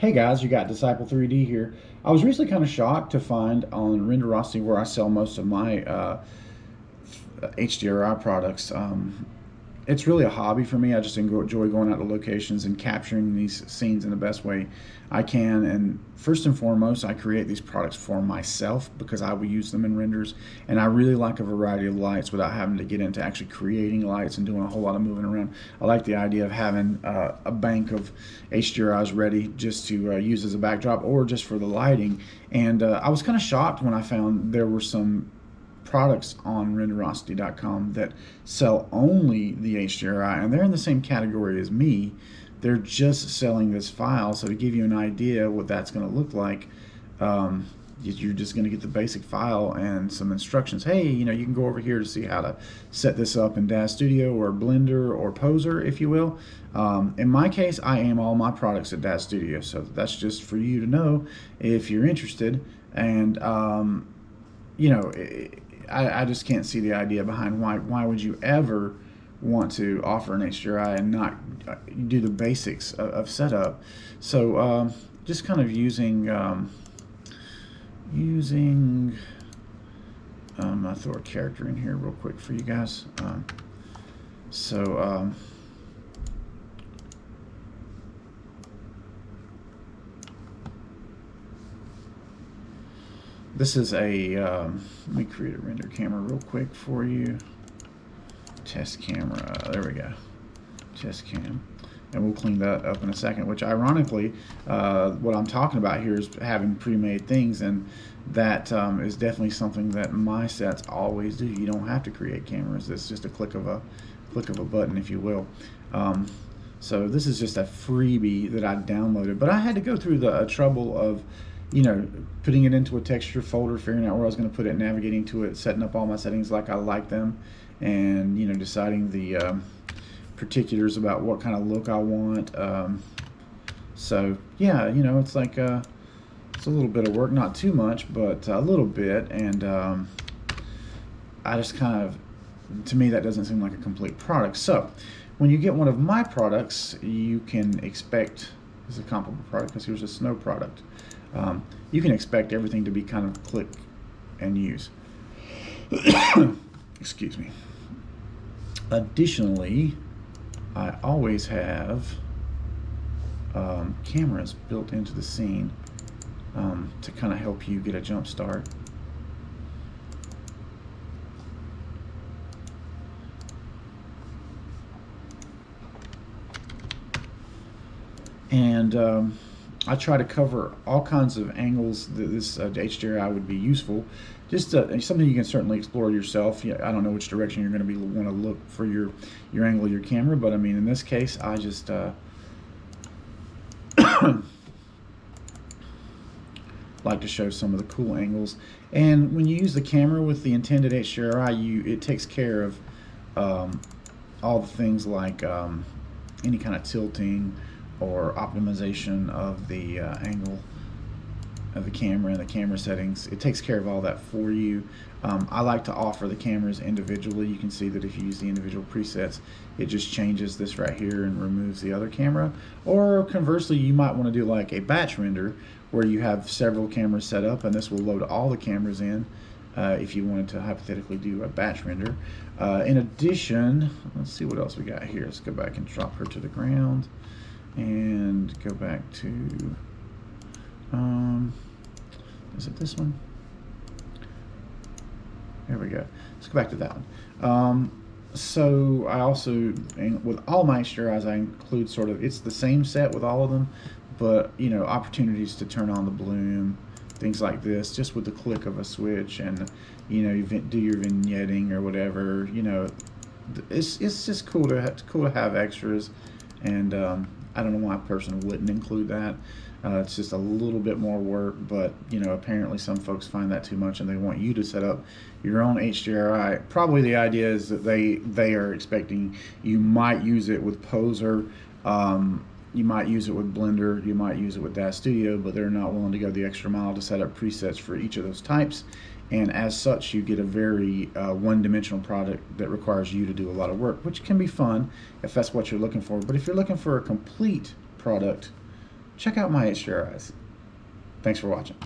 Hey guys, you got Disciple 3D here. I was recently kind of shocked to find on Renderosity, where I sell most of my HDRI products. It's really a hobby for me. I just enjoy going out to locations and capturing these scenes in the best way I can. And first and foremost, I create these products for myself because I will use them in renders. And I really like a variety of lights without having to get into actually creating lights and doing a whole lot of moving around. I like the idea of having a bank of HDRIs ready just to use as a backdrop or just for the lighting. And I was kind of shocked when I found there were some products on renderosity.com that sell only the HDRI, and they're in the same category as me. They're just selling this file. So to give you an idea what that's going to look like, you're just going to get the basic file and some instructions. Hey, you can go over here to see how to set this up in DAZ Studio or Blender or Poser, if you will. In my case, I aim all my products at DAZ Studio, so that's just for you to know if you're interested. And I just can't see the idea behind why would you ever want to offer an HDRI and not do the basics of setup. So just kind of using I'll throw a character in here real quick for you guys. This is a, let me create a render camera real quick for you. Test camera, there we go. Test cam. And we'll clean that up in a second, which ironically, what I'm talking about here is having pre-made things, and that is definitely something that my sets always do. You don't have to create cameras. It's just a click of a button, if you will. So this is just a freebie that I downloaded, but I had to go through the trouble of putting it into a texture folder, figuring out where I was going to put it, navigating to it, setting up all my settings like I like them, and deciding the particulars about what kind of look I want. So yeah, it's like it's a little bit of work, not too much, but a little bit, and I just kind of, to me, that doesn't seem like a complete product. So when you get one of my products, you can expect, this is a comparable product because here's a snow product. You can expect everything to be kind of click and use. Excuse me. Additionally, I always have cameras built into the scene to kind of help you get a jump start. And I try to cover all kinds of angles that this HDRI would be useful. Just something you can certainly explore yourself. I don't know which direction you're going to want to look for your angle of your camera, but I mean, in this case, I just like to show some of the cool angles. And when you use the camera with the intended HDRI, it takes care of all the things like any kind of tilting or optimization of the angle of the camera and the camera settings. It takes care of all that for you. I like to offer the cameras individually. You can see that if you use the individual presets, it just changes this right here and removes the other camera. Or conversely, you might want to do like a batch render where you have several cameras set up, and this will load all the cameras in if you wanted to hypothetically do a batch render. In addition, let's see what else we got here. Let's go back and drop her to the ground and go back to is it this one? There we go. Let's go back to that one. So I also, with all my HDRIs, I include sort of, it's the same set with all of them, but opportunities to turn on the bloom, things like this, just with the click of a switch, and you do your vignetting or whatever. It's just cool to have extras, and I don't know why a person wouldn't include that. It's just a little bit more work, but apparently some folks find that too much and they want you to set up your own HDRI. Probably the idea is that they are expecting you might use it with Poser, you might use it with Blender, you might use it with DAZ Studio, but they're not willing to go the extra mile to set up presets for each of those types. And as such, you get a very one-dimensional product that requires you to do a lot of work, which can be fun if that's what you're looking for. But if you're looking for a complete product, check out my HDRIs. Thanks for watching.